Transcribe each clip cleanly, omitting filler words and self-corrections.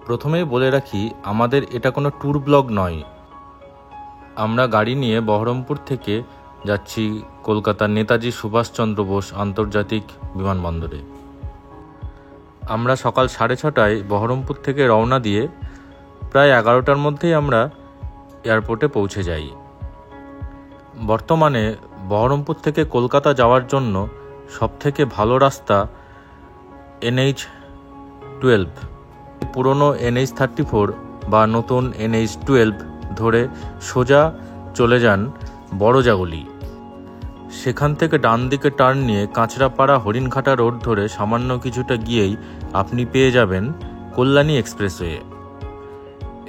প্রথমেই বলে রাখি, আমাদের এটা কোনো ট্যুর ব্লগ নয়। আমরা গাড়ি নিয়ে বহরমপুর থেকে যাচ্ছি কলকাতার নেতাজি সুভাষচন্দ্র বোস আন্তর্জাতিক বিমানবন্দরে। আমরা সকাল 6:30টায় বহরমপুর থেকে রওনা দিয়ে প্রায় 11টার মধ্যেই আমরা এয়ারপোর্টে পৌঁছে যাই। বর্তমানে বহরমপুর থেকে কলকাতা যাওয়ার জন্য সবথেকে ভালো রাস্তা NH-12, পুরনো NH-34 বা নতুন NH-12 ধরে সোজা চলে যান বড়জাগলি। সেখান থেকে ডান দিকে টার্ন নিয়ে কাঁচরাপাড়া হরিণঘাটা রোড ধরে সামান্য কিছুটা গিয়েই আপনি পেয়ে যাবেন কল্যাণী এক্সপ্রেসওয়ে।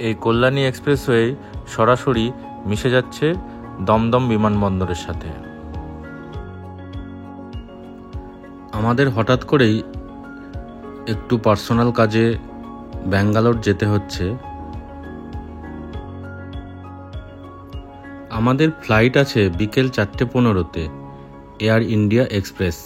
এই কল্যাণী এক্সপ্রেসওয়ে সরাসরি মিশে যাচ্ছে দমদম বিমানবন্দরের সাথে। আমাদের হঠাৎ করেই একটু পার্সোনাল কাজে ব্যাঙ্গালোর যেতে হচ্ছে। আমাদের ফ্লাইট আছে বিকেল 4:15-তে, এয়ার ইন্ডিয়া এক্সপ্রেস।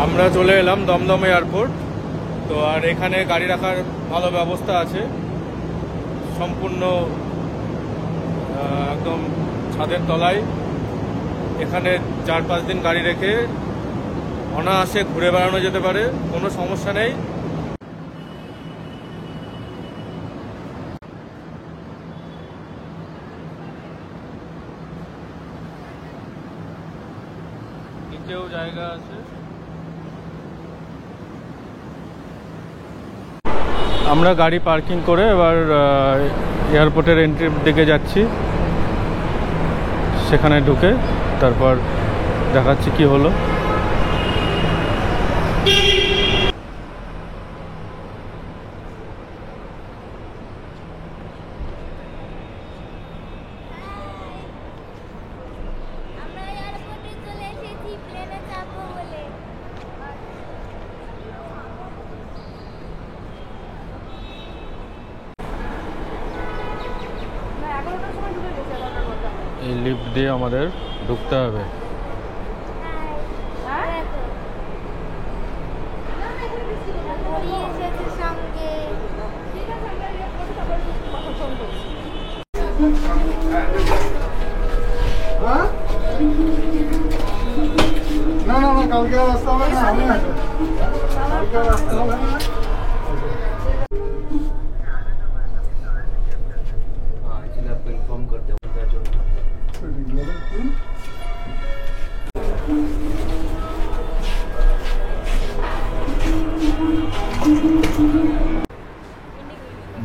আমরা চলে এলাম দমদম এয়ারপোর্ট। তো আর এখানে গাড়ি রাখার ভালো ব্যবস্থা আছে, সম্পূর্ণ একদম ছাদের তলায়। এখানে 4-5 দিন গাড়ি রেখে অনায়াসে ঘুরে বেড়ানো যেতে পারে, কোনো সমস্যা নেই। নিচেও জায়গা আছে। আমরা গাড়ি পার্কিং করে এবার এয়ারপোর্টের এন্ট্রির দিকে যাচ্ছি। সেখানে ঢুকে তারপর দেখাচ্ছি কি হলো। এই লিফট দিয়ে আমাদের ঢুকতে হবে। না কালকে রাস্তা হবে না, কালকে রাস্তা হবে না।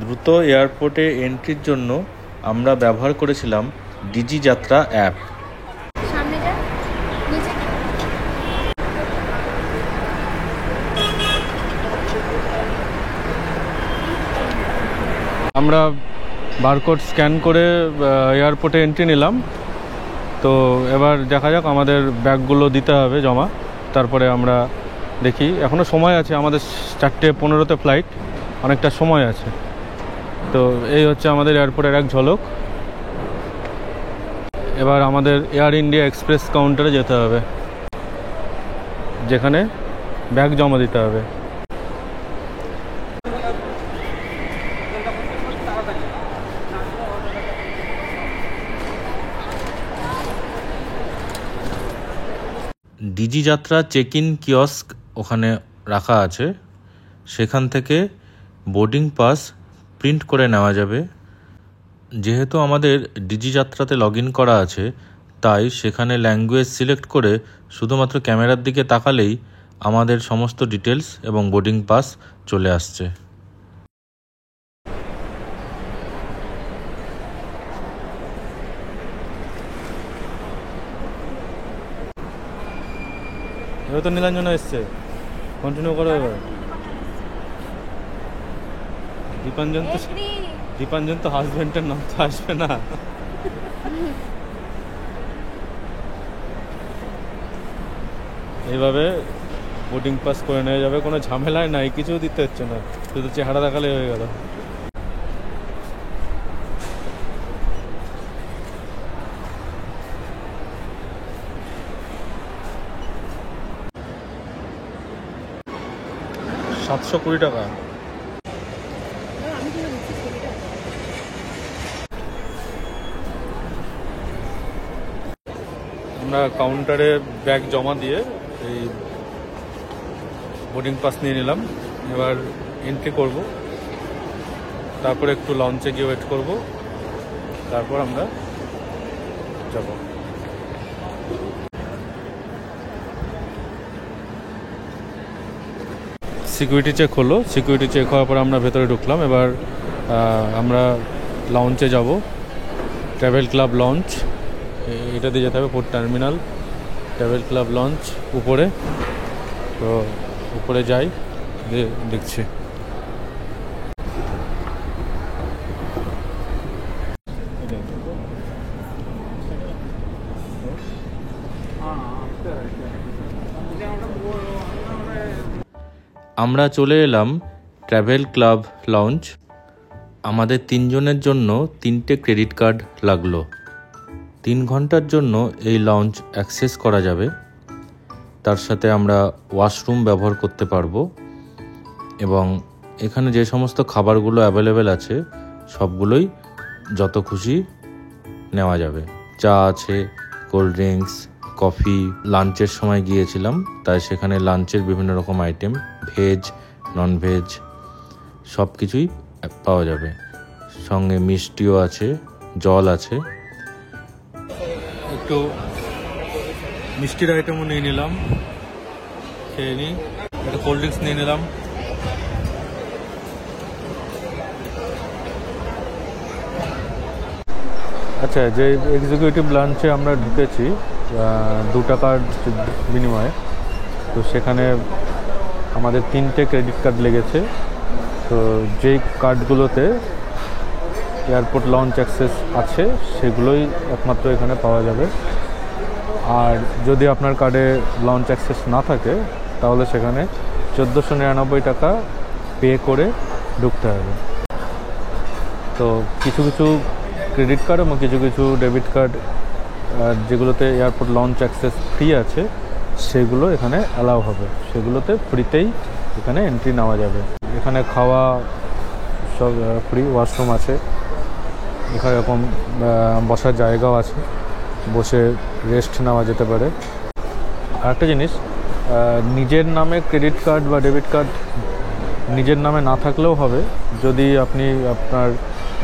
দ্রুত এয়ারপোর্টে এন্ট্রির জন্য আমরা ব্যবহার করেছিলাম ডিজি যাত্রা অ্যাপ। আমরা বারকোড স্ক্যান করে এয়ারপোর্টে এন্ট্রি নিলাম। তো এবার দেখা যাক, আমাদের ব্যাগগুলো দিতে হবে জমা, তারপরে আমরা দেখি। এখনও সময় আছে, আমাদের 4:15-তে ফ্লাইট, অনেকটা সময় আছে। তো এই হচ্ছে আমাদের এয়ারপোর্টের এক ঝলক। এবার আমাদের এয়ার ইন্ডিয়া এক্সপ্রেস কাউন্টারে যেতে হবে, যেখানে ব্যাগ জমা দিতে হবে। ডিজি যাত্রা চেক ইন কিয়স্ক ওখানে রাখা আছে, সেখান থেকে বোর্ডিং পাস প্রিন্ট করে নেওয়া যাবে। যেহেতু আমাদের ডিজি যাত্রাতে লগ ইন করা আছে, তাই সেখানে ল্যাঙ্গুয়েজ সিলেক্ট করে শুধুমাত্র ক্যামেরার দিকে তাকালেই আমাদের সমস্ত ডিটেলস এবং বোর্ডিং পাস চলে আসছে। এবার তো নীলাঞ্জনা এসছে, কন্টিনিউ করো এবার। দীপাঞ্জন তো হাজবেন্ডের নাম তো আসবে না। এইভাবে বোর্ডিং পাস করে নেওয়া যাবে, কোনো ঝামেলায় নাই, কিছু দিতে হচ্ছে না, শুধু চেহারা দেখালে হয়ে গেল। $720। আমরা কাউন্টারে ব্যাগ জমা দিয়ে এই বোর্ডিং পাস নিয়ে নিলাম। এবার এন্ট্রি করব, তারপর একটু লঞ্চে গিয়ে ওয়েট করব, তারপর আমরা যাব। সিকিউরিটি চেক হলো, সিকিউরিটি চেক হওয়ার পর আমরা ভেতরে ঢুকলাম। এবার আমরা লঞ্চে যাব, ট্রাভেল ক্লাব লঞ্চ, এটা দিয়ে যেতে হবে port terminal. Travel club launch উপরে, তো উপরে যাই, দেখছি। আমরা চলে এলাম ট্রাভেল ক্লাব লঞ্চ। আমাদের 3 জনের জন্য 3টে ক্রেডিট কার্ড লাগলো। 3 ঘন্টার জন্য এই লঞ্চ অ্যাক্সেস করা যাবে। তার সাথে আমরা ওয়াশরুম ব্যবহার করতে পারবো এবং এখানে যে সমস্ত খাবারগুলো অ্যাভেলেবেল আছে সবগুলোই যত খুশি নেওয়া যাবে। চা আছে, কোল্ড ড্রিঙ্কস, কফি। লাঞ্চের সময় গিয়েছিলাম, তাই সেখানে লাঞ্চের বিভিন্ন রকম আইটেম, ভেজ, নন ভেজ সব কিছুই পাওয়া যাবে। সঙ্গে মিষ্টিও আছে, জল আছে। একটু মিষ্টির আইটেমও নিয়ে নিলাম, খেয়ে নিই। একটা কোল্ড ড্রিঙ্কস নিয়ে নিলাম। আচ্ছা, যে এক্সিকিউটিভ লাঞ্চে আমরা ঢুকেছি 2 টাকার বিনিময়ে, তো সেখানে আমাদের 3টে ক্রেডিট কার্ড লেগেছে। তো যেই কার্ডগুলোতে এয়ারপোর্ট লঞ্চ অ্যাক্সেস আছে সেগুলোই একমাত্র এখানে পাওয়া যাবে। আর যদি আপনার কার্ডে লঞ্চ অ্যাক্সেস না থাকে তাহলে সেখানে 1499 টাকা পে করে ঢুকতে হবে। তো কিছু কিছু ক্রেডিট কার্ড এবং কিছু কিছু ডেবিট কার্ড যেগুলোতে এয়ারপোর্ট লঞ্চ অ্যাক্সেস ফ্রি আছে সেগুলো এখানে অ্যালাউ হবে, সেগুলোতে ফ্রিতেই এখানে এন্ট্রি নেওয়া যাবে। এখানে খাওয়া সব ফ্রি, ওয়াশরুম আছে, এখানে এরকম বসার জায়গাও আছে, বসে রেস্ট নেওয়া যেতে পারে। আরেকটা জিনিস, নিজের নামে ক্রেডিট কার্ড বা ডেবিট কার্ড নিজের নামে না থাকলেও হবে, যদি আপনি আপনার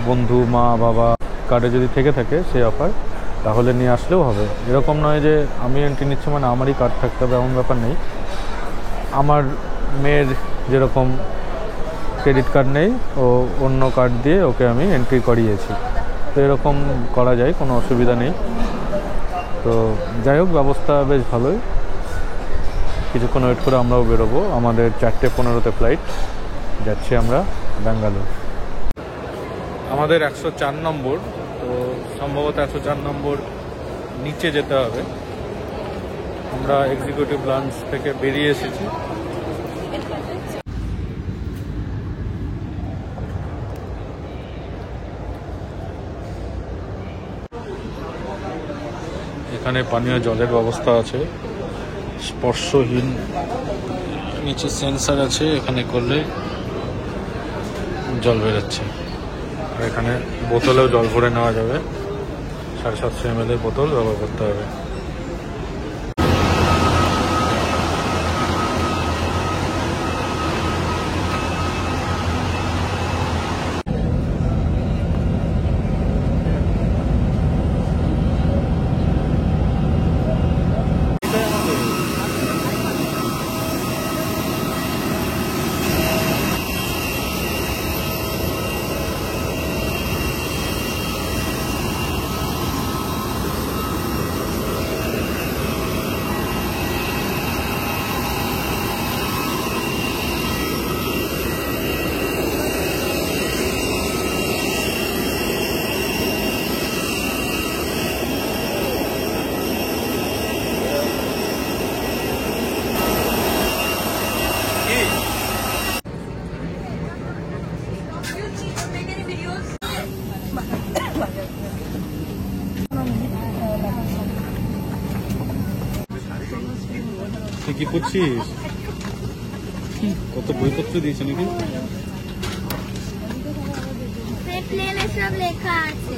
বন্ধু, মা, বাবা কার্ডে যদি থেকে থাকে সেই অফার, তাহলে নিয়ে আসলেও হবে। এরকম নয় যে আমি এন্ট্রি নিচ্ছি মানে আমারই কার্ড থাকতে হবে, এমন ব্যাপার নেই। আমার মেয়ের যেরকম ক্রেডিট কার্ড নেই, ও অন্য কার্ড দিয়ে ওকে আমি এন্ট্রি করিয়েছি, তো এরকম করা যায়, কোনো অসুবিধা নেই। তো যাই হোক, ব্যবস্থা বেশ ভালোই। কিছুক্ষণ ওয়েট করে আমরাও বেরোবো। আমাদের 4:15 ফ্লাইট, যাচ্ছি আমরা ব্যাঙ্গালোর। আমাদের 104 নম্বর, তো সম্ভবত 104 নম্বর নিচে যেতে হবে। আমরা এক্সিকিউটিভ লঞ্চ থেকে বেরিয়ে এসেছি। এখানে পানীয় জলের ব্যবস্থা আছে, স্পর্শহীন, নিচে সেন্সার আছে, এখানে করলে জল বেরোচ্ছে। আর এখানে বোতলেও জল ভরে নেওয়া যাবে, 750 ml বোতল ব্যবহার করতে হবে। তুই কি করছিস? কত বইপত্র দিয়েছে নাকি? প্লেনে সব লেখা আছে।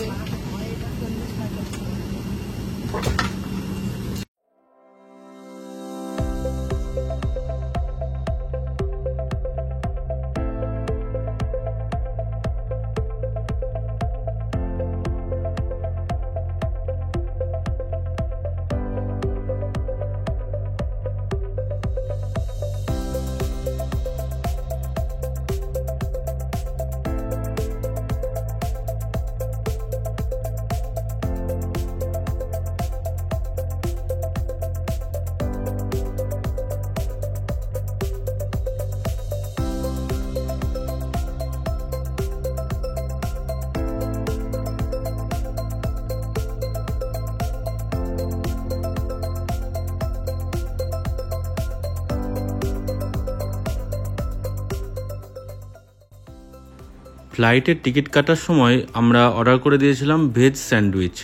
ফ্লাইটের টিকিট কাটার সময় আমরা অর্ডার করে দিয়েছিলাম ভেজ স্যান্ডউইচ,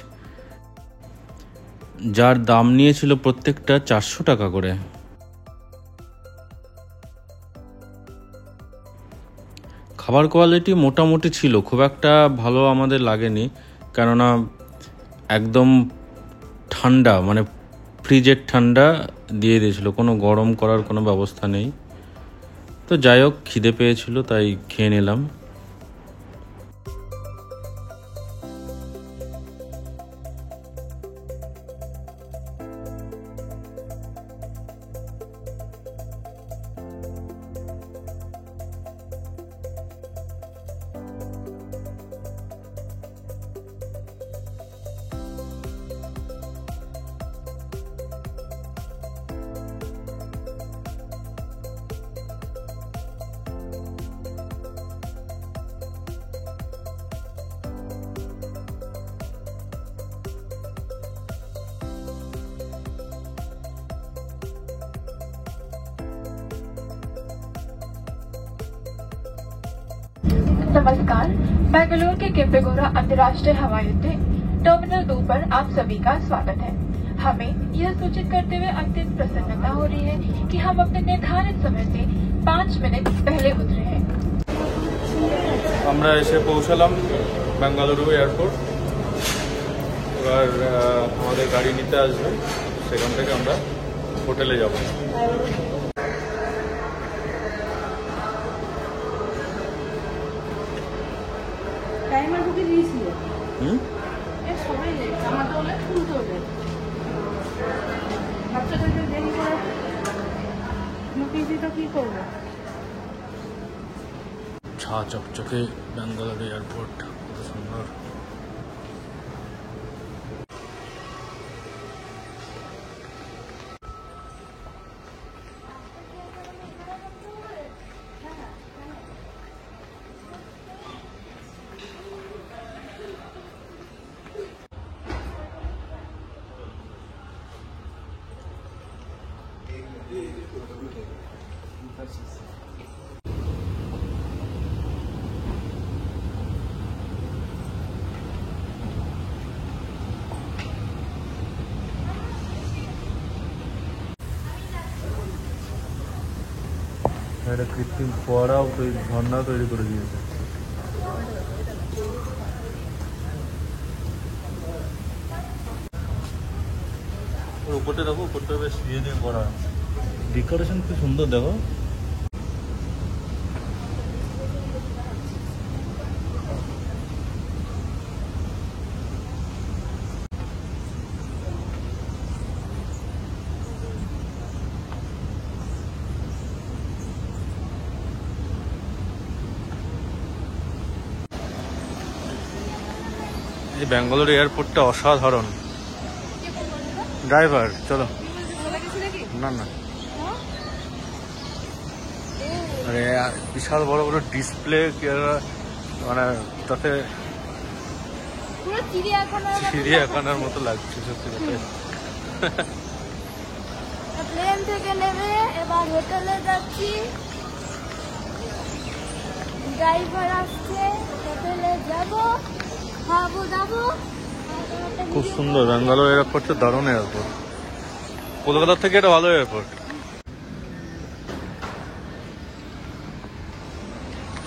যার দাম নিয়েছিল প্রত্যেকটা 400 টাকা করে। খাবার কোয়ালিটি মোটামুটি ছিল, খুব একটা ভালো আমাদের লাগেনি, কেননা একদম ঠান্ডা, মানে ফ্রিজের ঠান্ডা দিয়ে দিয়েছিল, কোনো গরম করার কোনো ব্যবস্থা নেই। তো যাই হোক, খিদে পেয়েছিল তাই খেয়ে নিলাম। नमस्कार, बेंगलुरु के केम्पेगौड़ा अंतर्राष्ट्रीय हवाई अड्डे टर्मिनल 2 पर आप सभी का स्वागत है। हमें यह सूचित करते हुए अत्यंत प्रसन्नता हो रही है कि हम अपने निर्धारित समय से 5 मिनट पहले उतरे हैं। আমরা এসে পৌঁছালাম বেঙ্গালুরু এয়ারপোর্ট। এবার আমাদের গাড়ি নিতে আসবে, সেখান থেকে আমরা হোটেলে যাব। টাইমার ঢুকে দিয়েছিল। এর সময় নেই, জামাটা হলে খুলতে হবে। বাচ্চাটাকে দেরি করে ঢুকিয়েছি তো কি করবো? ছা চকচকে বেঙ্গালুরু এয়ারপোর্ট, কত সুন্দর। একটা কৃত্রিম ফোয়ারাও ঝর্ণা তৈরি করে দিয়েছে। ওর উপরটা দেখো, উপরটা বেশ ইয়ে দিয়ে করা, ডেকোরেশন খুব সুন্দর। দেখো এই বেঙ্গালুরু এয়ারপোর্টটা অসাধারণ। ড্রাইভার চলো, না না, আরে বিশাল বড় বড় ডিসপ্লে, মানে তাতে পুরো চিড়িয়াখানার মতো লাগছে সত্যি কথা। প্লেন থেকে নেমে এবার হোটেলে যাচ্ছি, ড্রাইভার আসছে, হোটেলে যাব, খাবো দাবো। খুব সুন্দর বেঙ্গালুরু এয়ারপোর্টটা, দারুণ এয়ারপোর্ট। কলকাতার থেকে এটা ভালো এয়ারপোর্ট।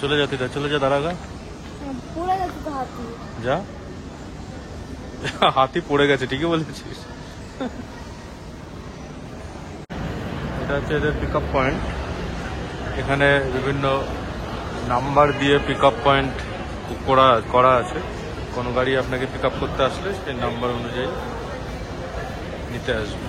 চলে যা তুই, চলে যা, দাঁড়াগা পড়ে গেছে তো হাতি। যা। হাতি পড়ে গেছে, ঠিকই বলেছিস। এটা হচ্ছে এদের পিক আপ পয়েন্ট। এখানে বিভিন্ন নাম্বার দিয়ে পিক আপ পয়েন্ট করা আছে। কোনো গাড়ি আপনাকে পিক আপ করতে আসলে সেই নাম্বার অনুযায়ী নিতে আসবে।